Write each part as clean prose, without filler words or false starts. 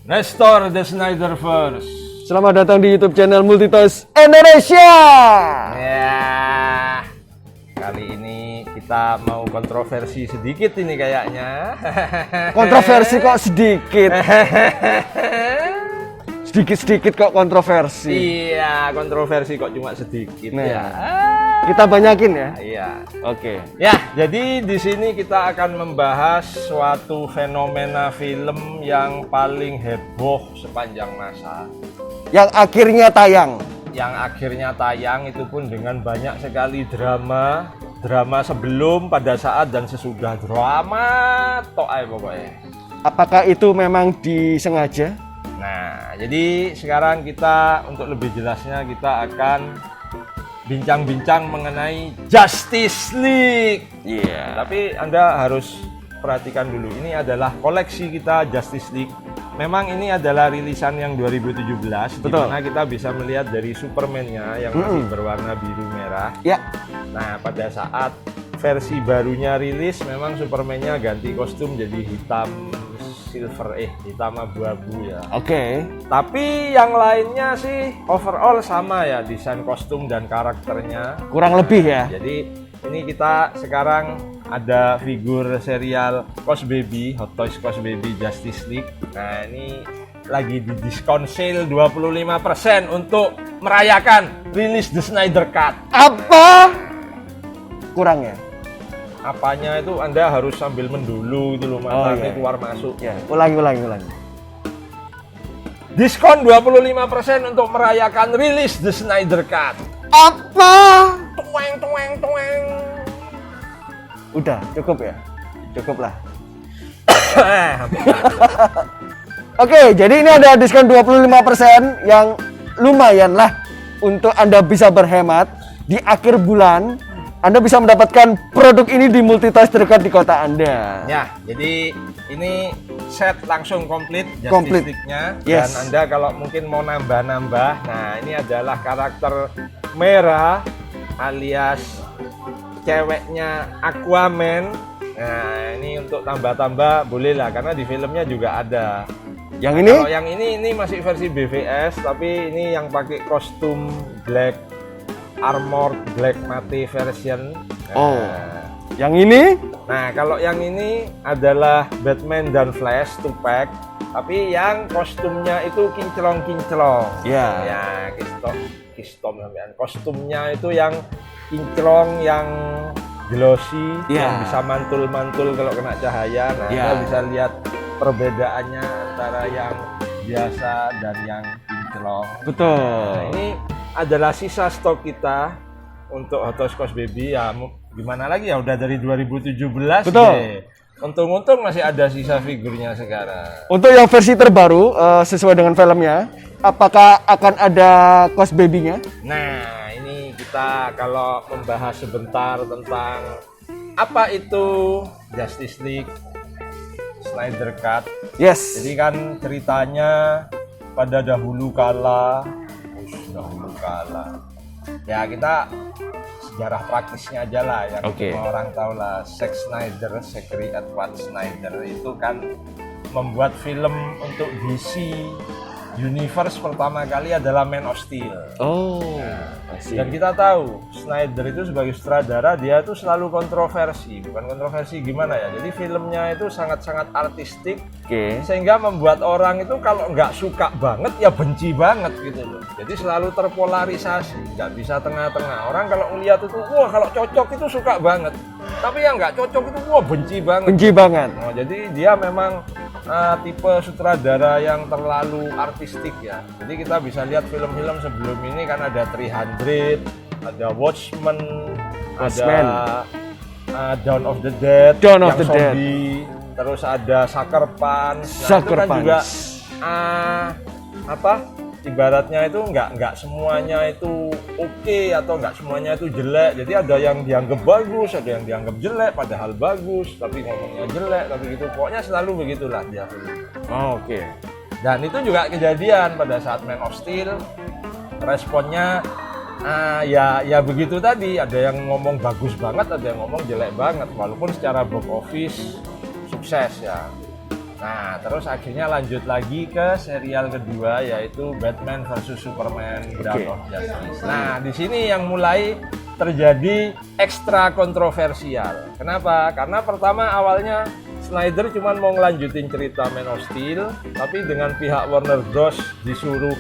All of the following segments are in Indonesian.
Nestor The Snyderverse. Selamat datang di YouTube channel Multitoys Indonesia. Ya, kali ini kita mau kontroversi sedikit ini kayaknya. Kontroversi kok sedikit. Sedikit-sedikit kok kontroversi. Iya, kontroversi kok cuma sedikit Nah, ya. kita banyakin ya. Iya. Oke. Ya, jadi di sini kita akan membahas suatu fenomena film yang paling heboh sepanjang masa. Yang akhirnya tayang. Yang akhirnya tayang itu pun dengan banyak sekali drama sebelum, pada saat, dan sesudah. Drama tok ae pokoknya. Apakah itu memang disengaja? Nah, jadi sekarang kita untuk lebih jelasnya kita akan bincang-bincang mengenai Justice League. Iya. Tapi Anda harus perhatikan dulu, ini adalah koleksi kita Justice League. Memang ini adalah rilisan yang 2017, di Betul. mana kita bisa melihat dari Superman-nya yang masih berwarna biru merah. Ya. Nah, pada saat versi barunya rilis, memang Superman-nya ganti kostum jadi hitam abu-abu ya. Oke. Tapi yang lainnya sih overall sama ya, desain kostum dan karakternya. Kurang lebih ya. Jadi ini kita sekarang ada figur serial Cos Baby, Hot Toys Cos Baby Justice League. Nah, ini lagi di diskon sale 25% untuk merayakan rilis The Snyder Cut. Apa? Kurang ya? Apanya itu Anda harus sambil mendulu gitu loh, matanya iya. keluar masuk. Ya, ulangi. Diskon 25% untuk merayakan rilis The Snyder Cut. Apa? Tueng. Udah, cukup ya? Cukup lah. Hampir. Oke, jadi ini ada diskon 25% yang lumayan lah untuk Anda bisa berhemat di akhir bulan. Anda bisa mendapatkan produk ini di Multitoys terdekat di kota Anda. Ya, jadi ini set langsung komplit Komplit. Justice League-nya. Yes. Dan Anda kalau mungkin mau nambah-nambah, nah ini adalah karakter merah alias ceweknya Aquaman. Nah, ini untuk tambah-tambah boleh lah, karena di filmnya juga ada. Yang ini? Kalau yang ini masih versi BVS, tapi ini yang pakai kostum black armored black matte version. Nah, Oh. Yang ini? Nah, kalau yang ini adalah Batman dan Flash 2-pack, tapi yang kostumnya itu kinclong-kinclong. Ya. Ya, kistom sampean. Kostumnya itu yang kinclong, yang glossy, Ya. yang bisa mantul-mantul kalau kena cahaya. Nah, Ya. Anda bisa lihat perbedaannya antara yang biasa dan yang kinclong. Betul. Nah, ini adalah sisa stok kita untuk Hot Toys Cos Baby ya. Gimana lagi ya, udah dari 2017. Betul. deh. Untung-untung masih ada sisa figurnya sekarang. Untuk yang versi terbaru sesuai dengan filmnya, apakah akan ada Cos Baby-nya? Nah, ini kita kalau membahas sebentar tentang apa itu Justice League Snyder Cut. Yes. Jadi kan ceritanya pada dahulu kala, ya kita sejarah praktisnya aja lah yang Oke. semua orang tahu lah. Zack Snyder, Zachary Edward Snyder itu kan membuat film untuk DC Universe pertama kali adalah Man of Steel. Oh. Dan kita tahu Snyder itu sebagai sutradara, dia tuh selalu kontroversi. Bukan kontroversi gimana ya, jadi filmnya itu sangat-sangat artistik. Oke. Sehingga membuat orang itu kalau nggak suka banget ya benci banget gitu loh. Jadi selalu terpolarisasi, nggak bisa tengah-tengah. Orang kalau melihat itu, wah kalau cocok itu suka banget, tapi yang nggak cocok itu wah benci banget. Benci banget. Oh, jadi dia memang tipe sutradara yang terlalu artistik ya. Jadi kita bisa lihat film-film sebelum ini kan ada 300, ada Watchmen, ada Dawn of the Dead, Dawn of yang the Dead. zombie. Terus ada Sucker Punch. Nah, Sucker itu kan Punch. juga ibaratnya itu nggak semuanya itu oke atau nggak semuanya itu jelek. Jadi ada yang dianggap bagus, ada yang dianggap jelek padahal bagus, tapi ngomongnya jelek, tapi gitu. Pokoknya selalu begitulah dia film. Oh, oke. Dan itu juga kejadian pada saat Man of Steel. Responnya ya begitu tadi, ada yang ngomong bagus banget, ada yang ngomong jelek banget, walaupun secara box office sukses ya. Nah, terus akhirnya lanjut lagi ke serial kedua yaitu Batman versus Superman Dawn of Justice. Nah, di sini yang mulai terjadi ekstra kontroversial. Kenapa? Karena pertama awalnya Snyder cuma mau ngelanjutin cerita Man of Steel, tapi dengan pihak Warner Bros disuruh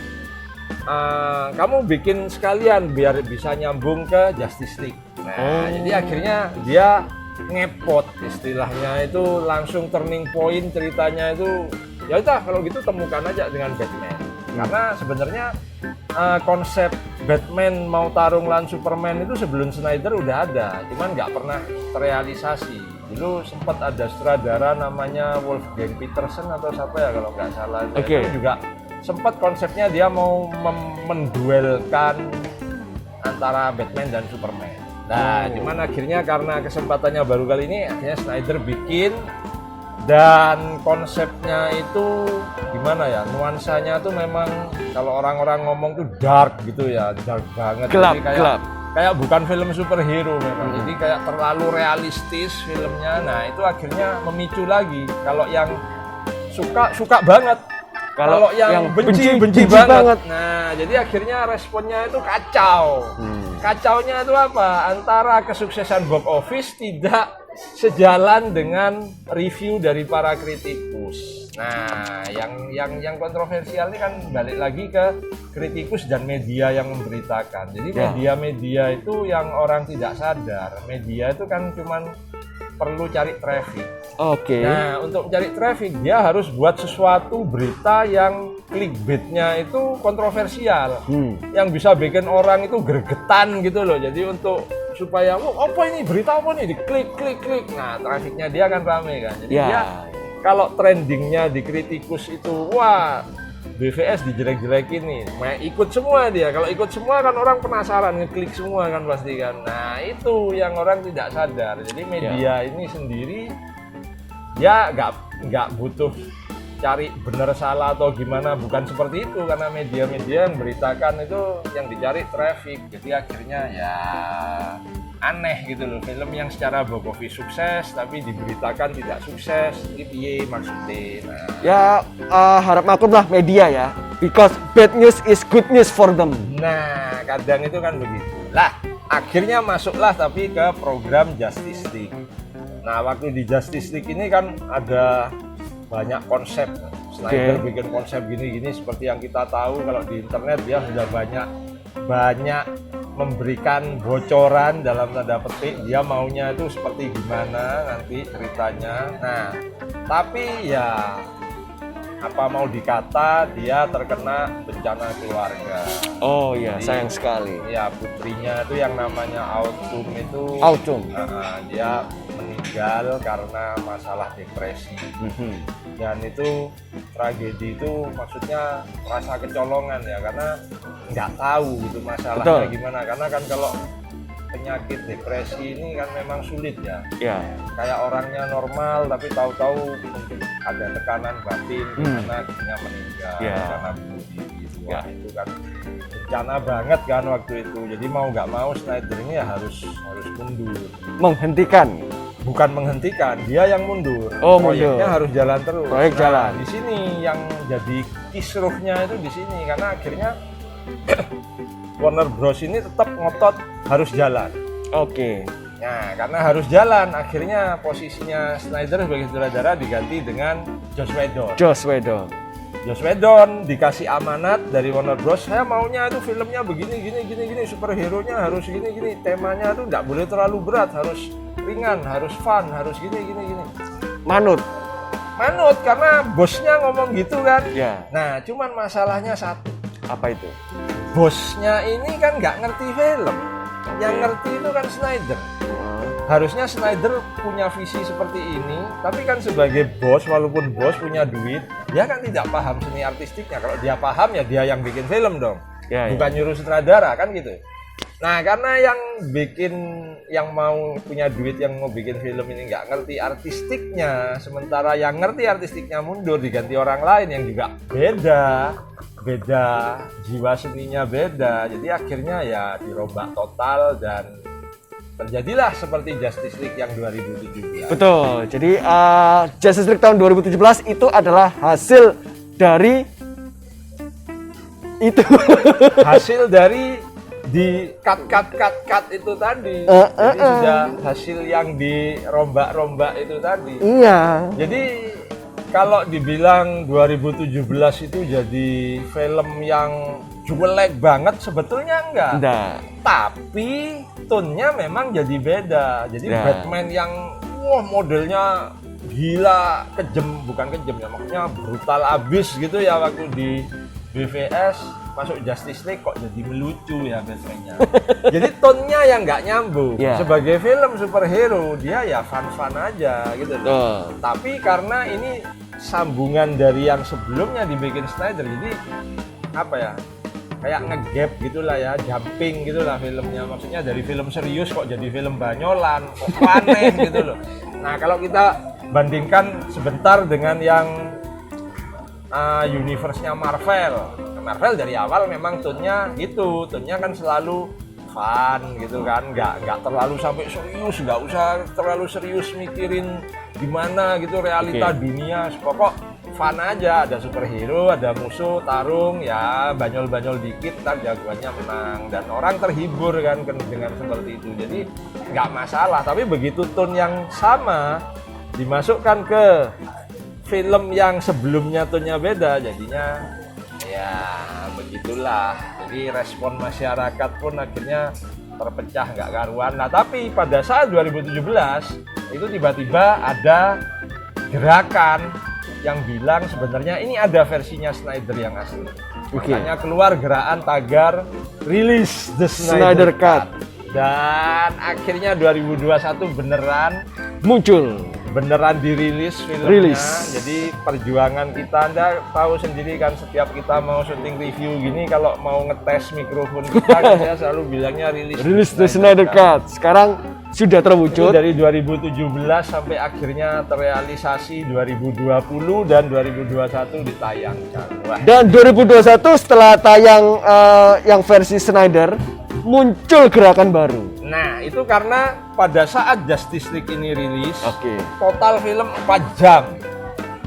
kamu bikin sekalian biar bisa nyambung ke Justice League. Nah, jadi akhirnya dia ngepot istilahnya itu langsung turning point ceritanya itu ya udah kalau gitu temukan aja dengan Batman karena sebenarnya konsep Batman mau tarung lawan Superman itu sebelum Snyder udah ada cuman nggak pernah terrealisasi. Dulu sempat ada sutradara namanya Wolfgang Peterson atau siapa ya kalau nggak salah itu juga sempat konsepnya dia mau menduelkan antara Batman dan Superman. Nah, cuman akhirnya karena kesempatannya baru kali ini, akhirnya Snyder bikin dan konsepnya itu gimana ya? Nuansanya tuh memang kalau orang-orang ngomong tuh dark gitu ya, dark banget. Gelap, jadi kayak bukan film superhero memang. Jadi kayak terlalu realistis filmnya. Nah, itu akhirnya memicu lagi. Kalau yang suka banget. Kalau yang benci banget. Nah, jadi akhirnya responnya itu kacau. Kacaunya itu apa? Antara kesuksesan box office tidak sejalan dengan review dari para kritikus. Nah, yang kontroversial ini kan balik lagi ke kritikus dan media yang memberitakan. Jadi media-media itu yang orang tidak sadar. Media itu kan cuman perlu cari traffic. Nah, untuk cari traffic dia harus buat sesuatu berita yang clickbaitnya itu kontroversial, yang bisa bikin orang itu gregetan gitu loh. Jadi untuk supaya apa ini berita apa nih diklik. Nah, trafficnya dia kan rame kan. Jadi dia kalau trendingnya di kritikus itu wah BVS dijelek-jelekin nih, ikut semua dia. Kalau ikut semua kan orang penasaran, ngeklik semua kan pasti kan. Nah itu yang orang tidak sadar. Jadi media ini sendiri ya nggak butuh cari benar salah atau gimana, bukan seperti itu karena media-media yang beritakan itu yang dicari traffic. Jadi akhirnya ya aneh gitu loh, film yang secara box office sukses tapi diberitakan tidak sukses, itu maksudnya. Nah. Ya harap maklum lah media ya, because bad news is good news for them. Nah kadang itu kan begitu lah. Akhirnya masuklah tapi ke program Justice League. Nah waktu di Justice League ini kan ada banyak konsep. Snyder bikin konsep gini-gini seperti yang kita tahu kalau di internet dia sudah banyak memberikan bocoran dalam tanda petik dia maunya itu seperti gimana nanti ceritanya. Nah tapi ya apa mau dikata dia terkena bencana keluarga. Oh iya, sayang sekali. Ya putrinya itu yang namanya Autumn itu dia meninggal karena masalah depresi. Dan itu tragedi itu maksudnya rasa kecolongan ya karena nggak tahu gitu masalahnya gimana, karena kan kalau penyakit depresi ini kan memang sulit ya. Kayak orangnya normal tapi tahu-tahu ada tekanan batin karena akhirnya meninggal karena bunuh diri. Wah itu kan bencana banget kan waktu itu. Jadi mau nggak mau Snyder ini ya harus mundur. Bukan menghentikan, dia yang mundur. Proyeknya harus jalan terus. Proyek jalan. Di sini yang jadi kisruhnya itu di sini karena akhirnya Warner Bros ini tetap ngotot harus jalan. Nah, karena harus jalan, akhirnya posisinya Snyder sebagai sutradara diganti dengan Joss Whedon dikasih amanat dari Warner Bros. Saya maunya itu filmnya begini, superhero-nya harus gini, temanya tuh nggak boleh terlalu berat, harus ringan, harus fun, harus gini. Manut karena bosnya ngomong gitu kan. Nah, cuman masalahnya satu. Apa itu? Bosnya ini kan nggak ngerti film. Yang ngerti itu kan Snyder. Harusnya Snyder punya visi seperti ini, tapi kan sebagai bos, walaupun bos punya duit, dia kan tidak paham seni artistiknya. Kalau dia paham ya dia yang bikin film dong, bukan nyuruh sutradara kan gitu. Nah karena yang mau punya duit yang mau bikin film ini nggak ngerti artistiknya, sementara yang ngerti artistiknya mundur diganti orang lain yang juga beda jiwa seninya beda, jadi akhirnya ya dirombak total dan terjadilah seperti Justice League yang 2017. Betul. Jadi Justice League tahun 2017 itu adalah hasil dari itu. Hasil dari di cut itu tadi. Jadi sudah hasil yang dirombak-rombak itu tadi. Iya. Jadi kalau dibilang 2017 itu jadi film yang jelek banget, sebetulnya enggak. Tapi tone-nya memang jadi beda. Jadi Batman yang modelnya gila, kejam, bukan kejam ya, maksudnya brutal abis gitu ya waktu di BVS, masuk Justice League kok jadi melucu ya Batman-nya. Jadi tone-nya yang nggak nyambung. Sebagai film superhero dia ya fun-fun aja gitu loh. Tapi karena ini sambungan dari yang sebelumnya dibikin Snyder, jadi apa ya, kayak ngegap gitulah ya, jumping gitulah filmnya. Maksudnya dari film serius kok jadi film banyolan, kok aneh gitu loh. Nah kalau kita bandingkan sebentar dengan yang universe-nya Marvel dari awal memang tone-nya gitu, tone-nya kan selalu fun gitu kan, nggak terlalu sampai serius, nggak usah terlalu serius mikirin gimana gitu realita dunia, pokok fun aja, ada superhero, ada musuh, tarung, ya banyol-banyol dikit, ntar jagoannya menang dan orang terhibur kan dengan seperti itu, jadi nggak masalah. Tapi begitu tone yang sama dimasukkan ke film yang sebelumnya tone-nya beda, jadinya ya begitulah. Jadi respon masyarakat pun akhirnya terpecah nggak karuan. Nah tapi pada saat 2017 itu tiba-tiba ada gerakan yang bilang sebenarnya ini ada versinya Snyder yang asli. Makanya keluar gerakan tagar rilis The Snyder Cut. Dan akhirnya 2021 beneran muncul, beneran dirilis filmnya. Jadi perjuangan kita, Anda tahu sendiri kan, setiap kita mau syuting review gini, kalau mau ngetes mikrofon kita kan saya selalu bilangnya rilis The Snyder Cut. Sekarang sudah terwujud. Itu dari 2017 sampai akhirnya terrealisasi 2020 dan 2021 ditayangkan. Wah. Dan 2021 setelah tayang yang versi Snyder, muncul gerakan baru. Nah, itu karena pada saat Justice League ini rilis, total film 4 jam.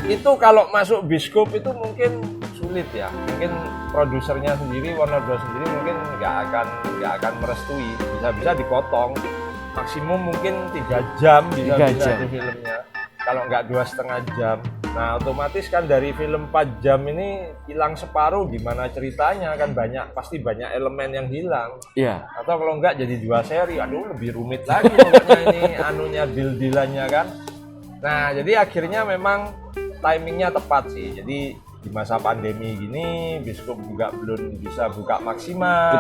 Itu kalau masuk bioskop itu mungkin sulit ya. Mungkin produsernya sendiri, Warner Bros sendiri mungkin nggak akan merestui. Bisa-bisa dipotong. Maksimum mungkin 3 jam bisa itu filmnya. Kalau nggak 2,5 jam. Nah otomatis kan dari film 4 jam ini hilang separuh, gimana ceritanya kan, pasti banyak elemen yang hilang. Atau kalau nggak jadi 2 seri, aduh lebih rumit lagi pokoknya ini anunya, deal-dealannya kan. Nah jadi akhirnya memang timingnya tepat sih. Jadi di masa pandemi gini bioskop juga belum bisa buka maksimal.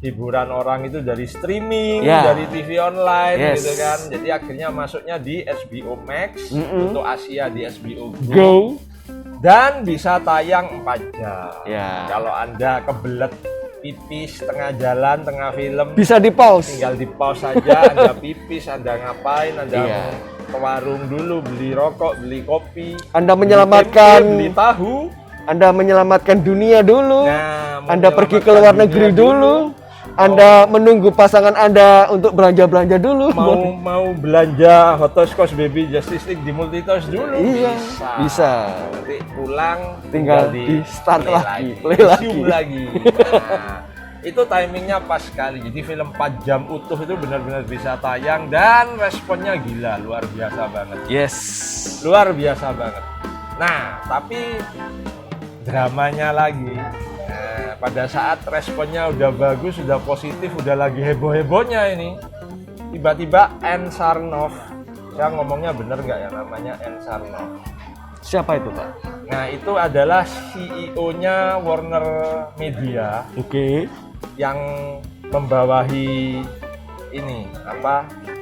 Hiburan orang itu dari streaming, dari TV online gitu kan. Jadi akhirnya masuknya di HBO Max, untuk Asia di HBO Go. Dan bisa tayang 4 jam. Kalau Anda kebelet pipis tengah jalan, tengah film, bisa di pause. Tinggal di pause saja, Anda pipis, Anda ngapain, Anda ke warung dulu, beli rokok, beli kopi, Anda menyelamatkan beli tahu, Anda menyelamatkan dunia dulu. Anda pergi ke luar negeri dulu. Anda menunggu pasangan Anda untuk belanja-belanja dulu. Mau belanja Hot Toys Cos Baby Justice League di Multitoys dulu. Bisa. Nanti pulang tinggal di start play lagi. Nah, itu timingnya pas sekali. Jadi film 4 jam utuh itu benar-benar bisa tayang dan responnya gila, luar biasa banget. Luar biasa banget. Nah, tapi dramanya lagi. Nah, pada saat responnya udah bagus, udah positif, udah lagi heboh-hebohnya ini, tiba-tiba Ann Sarnoff, saya ngomongnya bener nggak ya namanya Ann Sarnoff? Siapa itu Pak? Nah itu adalah CEO-nya Warner Media, yang membawahi ini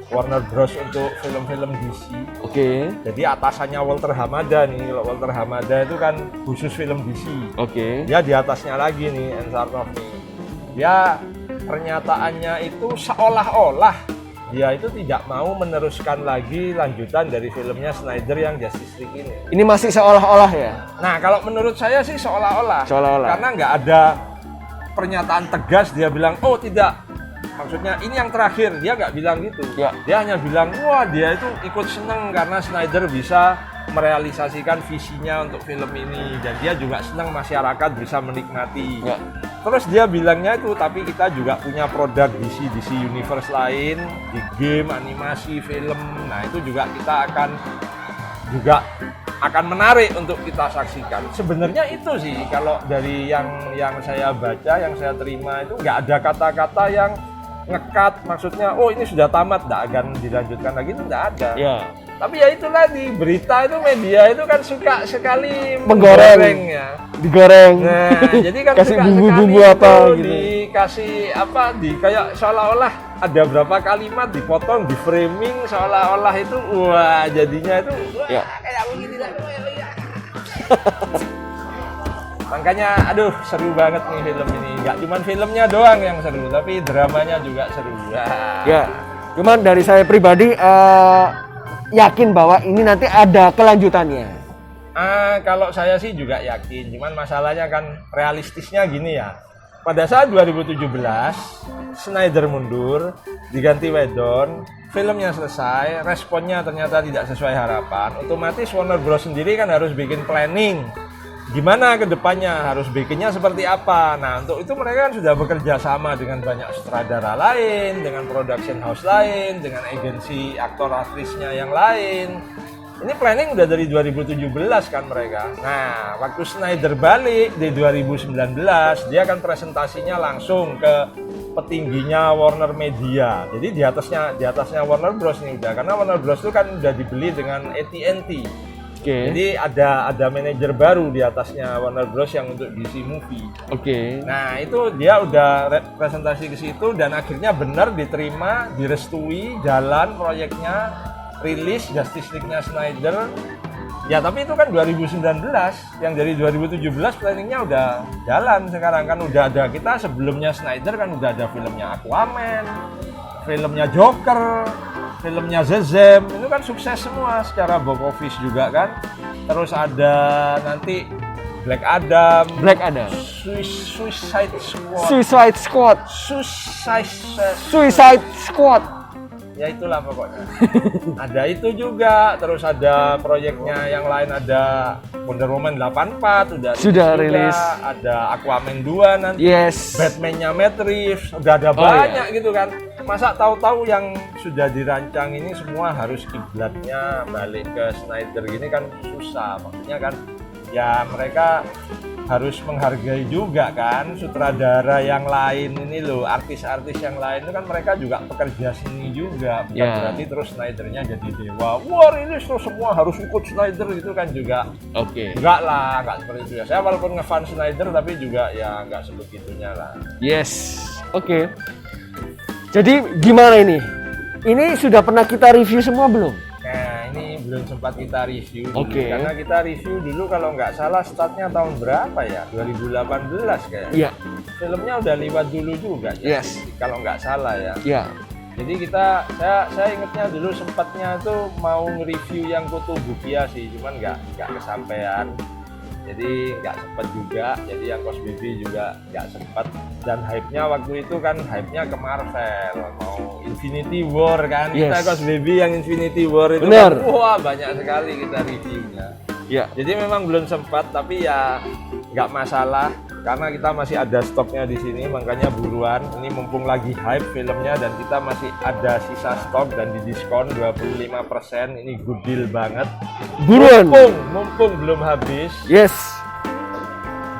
Warner Bros untuk film-film DC. Jadi atasannya Walter Hamada nih. Kalau Walter Hamada itu kan khusus film DC. Dia di atasnya lagi nih, Ann Sarnoff nih. Dia pernyataannya itu seolah-olah dia itu tidak mau meneruskan lagi lanjutan dari filmnya Snyder yang Justice League ini. Ini masih seolah-olah ya? Nah kalau menurut saya sih seolah-olah. Karena nggak ada pernyataan tegas dia bilang, oh tidak, maksudnya ini yang terakhir, dia nggak bilang gitu. Ya. Dia hanya bilang, wah dia itu ikut seneng karena Snyder bisa merealisasikan visinya untuk film ini, dan dia juga senang masyarakat bisa menikmati. Ya. Terus dia bilangnya itu, tapi kita juga punya produk DC Universe lain di game, animasi, film. Nah itu juga kita akan menarik untuk kita saksikan. Sebenarnya itu sih kalau dari yang saya baca, yang saya terima itu nggak ada kata-kata yang ngekat, maksudnya oh ini sudah tamat, nggak akan dilanjutkan lagi, itu nggak ada. Ya. Tapi ya itu tadi, berita itu, media itu kan suka sekali Menggoreng. ya. Digoreng. Nah, jadi kan Kasih suka bumbu-bumbu sekali apa itu gitu. dikasih apa, kayak seolah-olah ada berapa kalimat dipotong, di framing seolah-olah itu, wah jadinya itu wah, Ya. kayak begini lah. Makanya aduh seru banget nih film ini. Nggak cuman filmnya doang yang seru, tapi dramanya juga seru. Wah. Ya. Cuman dari saya pribadi yakin bahwa ini nanti ada kelanjutannya. Kalau saya sih juga yakin, cuman masalahnya kan realistisnya gini ya. Pada saat 2017, Snyder mundur, diganti Whedon, filmnya selesai, responnya ternyata tidak sesuai harapan, otomatis Warner Bros sendiri kan harus bikin planning. Gimana ke depannya, harus bikinnya seperti apa. Nah, untuk itu mereka kan sudah bekerja sama dengan banyak sutradara lain, dengan production house lain, dengan agensi aktor aktrisnya yang lain. Ini planning udah dari 2017 kan mereka. Nah, waktu Snyder balik di 2019, dia kan presentasinya langsung ke petingginya Warner Media. Jadi di atasnya Warner Bros nih udah, karena Warner Bros itu kan udah dibeli dengan AT&T. Oke. Jadi ada manajer baru di atasnya Warner Bros yang untuk DC Movie. Oke. Nah itu dia udah presentasi ke situ dan akhirnya benar diterima, direstui, jalan proyeknya, rilis Justice League-nya Snyder. Ya tapi itu kan 2019, yang dari 2017 planningnya udah jalan sekarang kan, udah ada, kita sebelumnya Snyder kan udah ada filmnya Aquaman, filmnya Joker, filmnya Shazam, itu kan sukses semua secara box office juga kan. Terus ada nanti Black Adam, Suicide Squad. Ya itulah pokoknya. Ada itu juga, terus ada proyeknya yang lain, ada Wonder Woman 84 sudah juga, rilis. ada Aquaman 2 nanti, Yes. Batman-nya Matt Reeves, udah ada banyak gitu kan. Masa tahu-tahu yang sudah dirancang ini semua harus kiblatnya balik ke Snyder gini kan susah. Maksudnya kan ya mereka harus menghargai juga kan sutradara yang lain ini loh, artis-artis yang lain itu kan mereka juga pekerja seni juga, bukan berarti terus Snydernya jadi dewa. Wah rilis terus semua harus ikut Snyder gitu kan juga. Oke. Enggak lah, enggak seperti itu ya. Saya walaupun ngefans Snyder tapi juga ya enggak sebegitunya lah. Yes. Oke. Jadi gimana ini? Ini sudah pernah kita review semua belum? Nah ini belum sempat kita review dulu, Oke. karena kita review dulu kalau nggak salah startnya tahun berapa ya, 2018 kayaknya. Iya. Filmnya udah lewat dulu juga ya, Yes. kalau nggak salah ya. Iya. Jadi saya ingetnya dulu sempatnya tuh mau nge-review yang Kotobubia sih, cuman nggak kesampaian. Jadi nggak sempet juga, jadi yang Cos Baby juga nggak sempet. Dan hype-nya waktu itu kan hype-nya ke Marvel, mau Infinity War kan. Yes. Kita Cos Baby yang Infinity War itu Bener. kan, wah banyak sekali kita reviewnya. Iya. Jadi memang belum sempat, tapi ya nggak masalah karena kita masih ada stoknya di sini, makanya buruan. Ini mumpung lagi hype filmnya dan kita masih ada sisa stok dan di diskon 25%. Ini good deal banget. Buruan. Mumpung belum habis. Yes.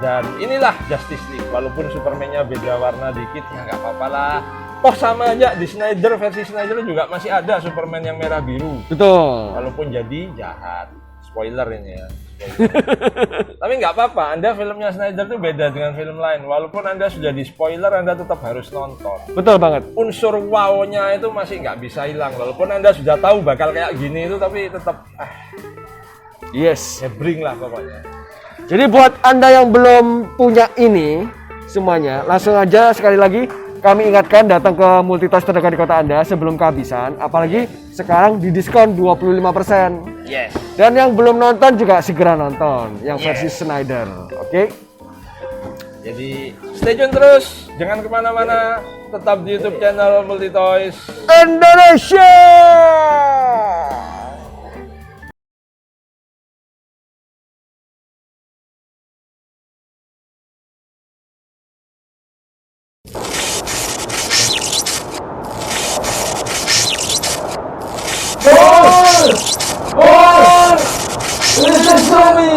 Dan inilah Justice League. Walaupun Superman-nya beda warna dikit, ya nggak apa-apa lah. Toh sama aja di Snyder, versi Snyder juga masih ada Superman yang merah biru. Betul. Walaupun jadi jahat. Spoiler ini ya. Spoiler. Tapi nggak apa-apa, Anda filmnya Snyder itu beda dengan film lain. Walaupun Anda sudah di spoiler, Anda tetap harus nonton. Betul banget. Unsur wow-nya itu masih nggak bisa hilang. Walaupun Anda sudah tahu bakal kayak gini itu, tapi tetap Yes. hebring lah pokoknya. Jadi buat Anda yang belum punya ini semuanya, langsung aja sekali lagi kami ingatkan datang ke Multitas terdekat di kota Anda sebelum kehabisan. Apalagi sekarang di diskon 25%. Yes. Dan yang belum nonton juga segera nonton yang versi Snyder. Oke? Jadi stay tune terus, jangan kemana-mana. tetap di YouTube channel Multi Toys. Indonesia. Listen to me.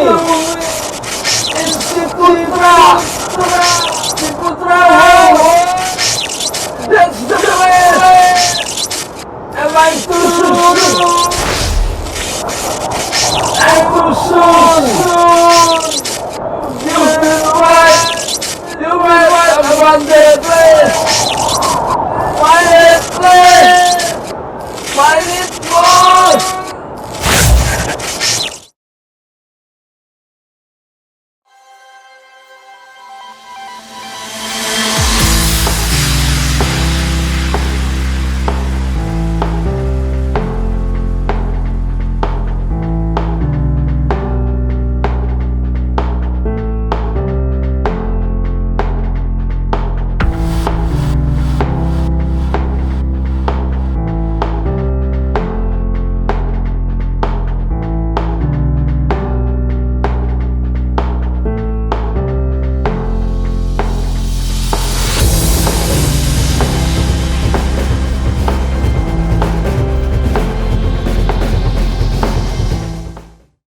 It's Citra.